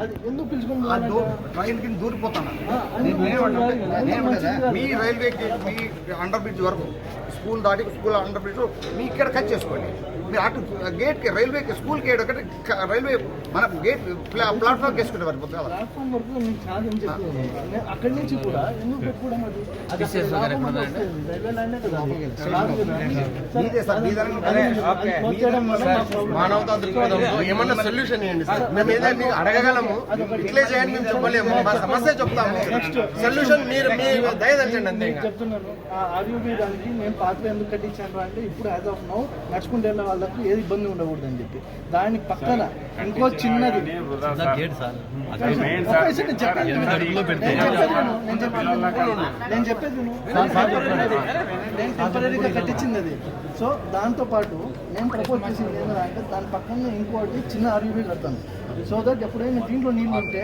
అది ఎందుకు పిలుచుకొని ట్రైన్ కింద దూరిపోతాను. మీ రైల్వేకి మీ అండర్ బ్రిడ్జ్ వరకు స్కూల్ దాటి స్కూల్ అండర్ బ్రిడ్జ్ మీ ఇక్కడ కట్ చేసుకోండి. మీరు అటు గేట్కి రైల్వేకి స్కూల్కి ఒకటి రైల్వే మన గేట్ ప్లాట్ఫామ్ వేసుకుంటే సరిపోతుంది కదా. ప్లాట్ఫామ్ వరకు నేను కాదని చెప్పి అక్కడి నుంచి కూడా ఎందుకు పెట్టుకోవడం రైల్వే లైన్ కదా. మానవతా దృక్పథంతో ఏమన్నా సొల్యూషన్ ఇవ్వండి సార్. మేము ఏదైనా అడగగలము, ఇట్లే చేయండి మేము చెప్పలేము. మా సమస్య చెప్తాము, సొల్యూషన్ మీరు దయదర్చండి అంతే. చెప్తున్నాను ఆర్యూబీ దానికి నేను పాత్ర ఎందుకు కట్టించాను అంటే ఇప్పుడు యాజ్ ఆఫ్ నౌ నడుచుకుంటే వెళ్ళే వాళ్ళకు ఏది ఇబ్బంది ఉండకూడదు అని చెప్పి దాని పక్కన ఇంకో చిన్నది నేను చెప్పేది నేను టెంపరీగా కట్టించింది అది. సో దాంతోపాటు నేను ప్రపోజ్ చేసింది ఏంటంటే దాని పక్కన ఇంకోటి చిన్న ఆర్యూబీ కడతాను. సో దట్ ఎప్పుడైనా దీంట్లో నీళ్ళు ఉంటే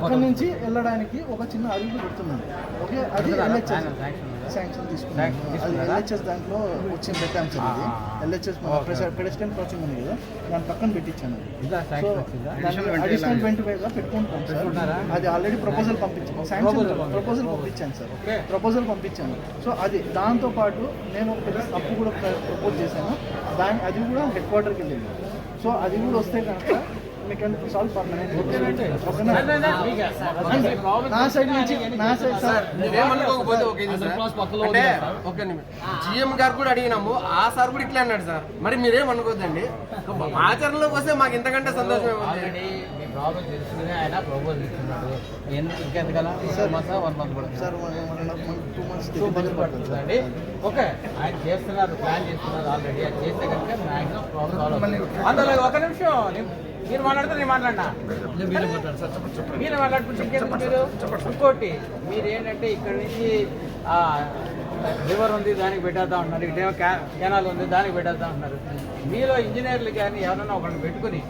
పక్కన నుంచి వెళ్ళడానికి ఒక చిన్న ఆర్యూబీ కడుతున్నాను. ఓకే, అది ఎల్హెచ్ఎస్ శాంక్షన్ తీసుకున్నాను. అది ఎల్హెచ్ఎస్ దాంట్లో వచ్చి పెట్టాను సార్. అది ఎల్హెచ్ఎస్ పెడెస్ట్రియన్ క్రాసింగ్ ఉంది కదా, దాని పక్కన పెట్టించాను. సో అడిషనల్ 25గా పెట్టుకుంటాం సార్. అది ఆల్రెడీ ప్రపోజల్ పంపించాను, శాంక్షన్ ప్రపోజల్ పంపించాను సార్, ప్రపోజల్ పంపించాను. సో అది దాంతోపాటు నేను ఒక అప్పు కూడా ప్రపోజ్ చేశాను. అది కూడా హెడ్ క్వార్టర్కి వెళ్ళింది. సో అది కూడా వస్తే కనుక మీకు సాల్వ్ పర్మనెంట్. నా సైడ్ నుంచి సార్ అంటే ఒక జిఎం గారు కూడా అడిగినాము, ఆ సార్ కూడా ఇట్లా అన్నాడు సార్. మరి మీరేమనుకోద్దండి, ఆచరణలోకి వస్తే మాకు ఇంతకంటే సంతోషం ఏముంది. ప్రాబ్లం తెలుసుకుని ఆయన ప్రపోజ్ ఇస్తున్నాడు. ఇంకెంతకలా 1 month పడుతుంది సార్, 2 months పడుతుందండి. ఓకే, ఆయన చేస్తున్నారు, ప్లాన్ చేస్తున్నారు ఆల్రెడీ. అది చేస్తే కనుక మ్యాక్సిమం ప్రాబ్లం సాల్వ్ అవుతుంది. అందులో ఒక నిమిషం మీరు మాట్లాడితే నేను మాట్లాడినా, మీరు మాట్లాడుకుంటే మీరు ఇంకోటి మీరు ఏంటంటే ఇక్కడ నుంచి రివర్ ఉంది దానికి పెట్టేద్దాం అంటున్నారు, ఇటేమో కెనాల్ ఉంది దానికి పెట్టేద్దాం అంటున్నారు. మీలో ఇంజనీర్లు కానీ ఎవరైనా ఒకరిని పెట్టుకుని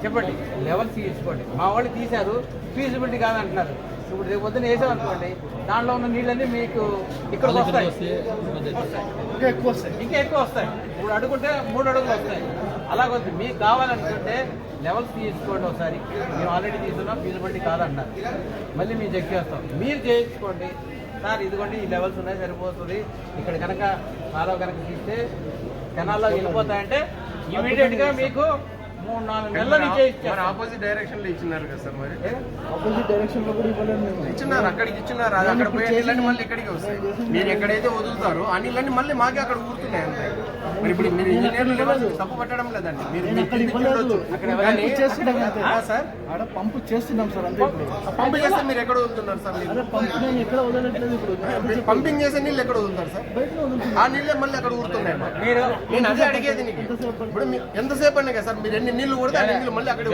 చెప్పండి, లెవెల్స్ తీసుకోండి. మా వాళ్ళు తీశారు, ఫీజిబిలిటీ కాదంటున్నారు. ఇప్పుడు రేపు పొద్దున్న వేసామనుకోండి, దాంట్లో ఉన్న నీళ్ళన్నీ మీకు ఇక్కడికి వస్తాయి, ఇంకా ఎక్కువ వస్తాయి. ఇప్పుడు అడుగుంటే 3 అడుగులు వస్తాయి. అలాగొద్దు, మీకు కావాలనుకుంటే లెవెల్స్ తీసుకోండి ఒకసారి. మేము ఆల్రెడీ తీసుకున్నాం, ఫీజిబిలిటీ కాదంటున్నారు, మళ్ళీ మేము చెక్ చేస్తాం. మీరు చేయించుకోండి సార్, ఇదిగోండి ఈ లెవెల్స్ ఉన్నాయి సరిపోతుంది. ఇక్కడ కనుక కాలువ కనుక తీస్తే కెనాల్లో వెళ్ళిపోతాయంటే ఇమీడియట్గా మీకు 3-4 నెలల నుంచి ఆపోజిట్ డైరెక్షన్ లో ఇచ్చినారు కదా సార్. మరి ఆపోజిట్ డైరెక్షన్ లో కూడా ఇవ్వలేదు, ఇచ్చినారు, అక్కడికి ఇచ్చినారు. అది అక్కడ పోయే నీళ్ళని మళ్ళీ ఇక్కడికి వస్తాయి. మీరు ఎక్కడైతే వదులుతారో ఆ నీళ్ళని మళ్ళీ మాకే అక్కడ ఊరుతున్నాయి అంతే. మరి ఇప్పుడు మీరు ఇంజనీర్లు తప్పు పట్టడం లేదండి, మీరు సార్ ఆడ పంపు చేస్తున్నాం సార్. అంతే, పంపు చేస్తే మీరు ఎక్కడ వదులుతున్నారు సార్? నేను ఎక్కడ వదలట్లేదు. ఇప్పుడు పంపింగ్ చేసే నీళ్ళు ఎక్కడ వదులుతారు సార్? ఆ నీళ్ళే మళ్ళీ అక్కడ ఊరుతున్నాయి. నేను అదే అడిగేది నీకు. ఇప్పుడు ఎంతసేపు అన్నా కదా సార్, మీరు ఎన్ని నీళ్లు కొడితే ఆ నీళ్ళు మళ్ళీ అక్కడ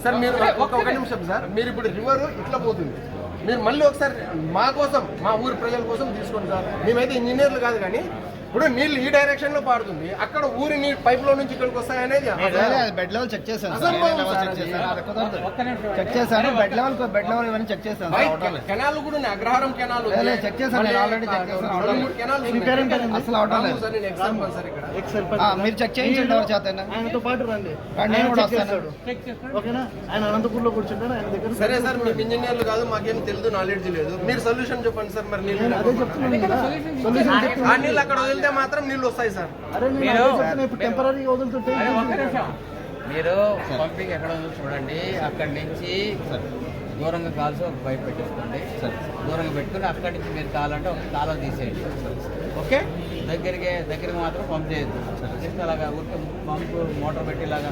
సార్. మీరు ఒక నిమిషం సార్, మీరు ఇప్పుడు రివర్ ఇట్లా పోతుంది, మీరు మళ్ళీ ఒకసారి మా కోసం, మా ఊరి ప్రజల కోసం తీసుకోండి సార్. మేమైతే ఇంజనీర్లు కాదు, కానీ ఇప్పుడు నీళ్ళు ఈ డైరెక్షన్ లో పారుతుంది, అక్కడ ఊరి నీళ్ళు పైప్ లో నుంచి ఇక్కడికి వస్తాయనేది బెడ్ లెవెల్ చెక్ చేశాను, చెక్ చేశాను. బెడ్ లెవెల్ ఇవన్నీ చెక్ చేశాను. కెనాల్ కూడా ఉన్నాయి, అగ్రహారం కెనాల్ చెక్ చేశాను, ఆల్రెడీ చెక్ చేశాను. అసలు అవడం లేదు. మీరు చెక్ చేయించండి, ఎవరు చేత ఆయనతో పాటు రండి, నేను కూడా వస్తాను. ఓకేనా? ఆయన అనంతపూర్లో కూర్చుంటారు, ఆయన దగ్గర. సరే సార్, మీకు ఇంజనీర్లు కాదు, మాకేం తెలియదు, నాలెడ్జ్ లేదు. మీరు సొల్యూషన్ చెప్పండి సార్. మరి నీళ్ళు అదే చెప్తున్నాను, ఆ నీళ్ళు అక్కడ వదిలితే మాత్రం నీళ్ళు వస్తాయి సార్. ఇప్పుడు టెంపరీగా వదులుతుంటే మీరు పంపింగ్ ఎక్కడ ఉందో చూడండి. అక్కడి నుంచి దూరంగా కాల్సి ఒక పైప్ పెట్టేసుకోండి, దూరంగా పెట్టుకుని అక్కడి నుంచి మీరు కావాలంటే ఒక కాలువ తీసేయండి. ఓకే, దగ్గరికి మాత్రం పంప్ చేయొద్దు. జస్ట్ అలాగా పంపు మోటార్ పెట్టి ఇలాగా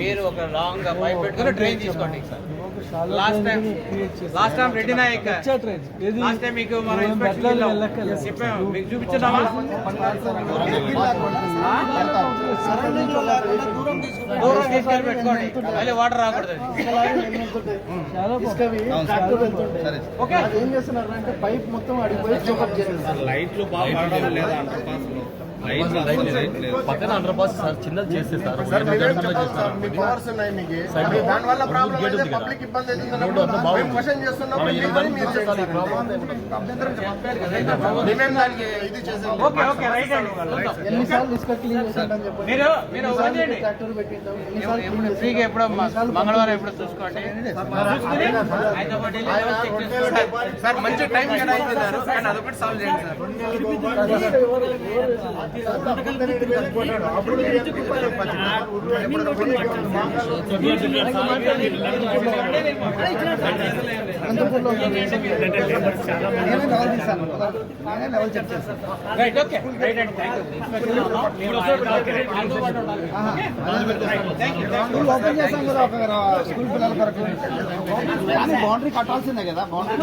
మీరు ఒక లాంగ్ పైప్ పెట్టుకుని ట్రైన్ తీసుకోండి. Last time Reddy Nayak last time మీకు మనం చెప్పాము, మీకు చూపించున్నామా? దూరం తీసుకెళ్ళి పెట్టుకోండి, మళ్ళీ వాటర్ రాకూడదు. ఏం చేస్తున్నారు అంటే పైప్ మొత్తం అడిగిపోయి లైట్లు బాగా లేదా అండర్ పాస్ లో పక్కన అండర్ పాస్ సార్ చిన్నది చేస్తే సార్ సార్ మీరేం చెప్పాలి సార్ మీ పవర్స్ ఉన్నాయి మీకు అది దానివల్ల ప్రాబ్లం అయితే పబ్లిక్ ఇబ్బంది అవుతుందన్నప్పుడు మేము క్వశ్చన్ చేస్తున్నప్పుడు మీ పని మీరు చేయాలి అభ్యంతరం చెప్పాలి మేమేం దానికి ఇది చేసాం ఓకే ఓకే రైట్ అండి ఎన్నిసార్లు ఇసుక క్లీన్ చేశాడని చెప్పండి. మీరు ఎన్నిసార్లు ఓపెన్ చేయండి. ట్రాక్టర్ పెట్టింటాం, ఎన్నిసార్లు క్లీన్ చేశాం. ఫ్రీగా ఎప్పుడో ఎన్నిసార్లు మంగళవారం ఎప్పుడో చూసుకోండి ఆయనతో పాటు వెళ్ళి లెవెల్ చెక్ చేసుకోండి. సార్ మంచి టైం కేటాయించారు కానీ అదొకటి సాల్వ్ చేయండి సార్ అనంతపురంలో నేనే లెవెల్ తీశాను, నేనే లెవెల్ చెక్ చేశాను. రైట్ ఓకే రైట్ అండి థ్యాంక్ యూ స్కూల్ ఓపెన్ చేశాం కదా ఒక స్కూల్ పిల్లల వరకు, కానీ బౌండరీ కట్టాల్సిందే కదా, బౌండరీ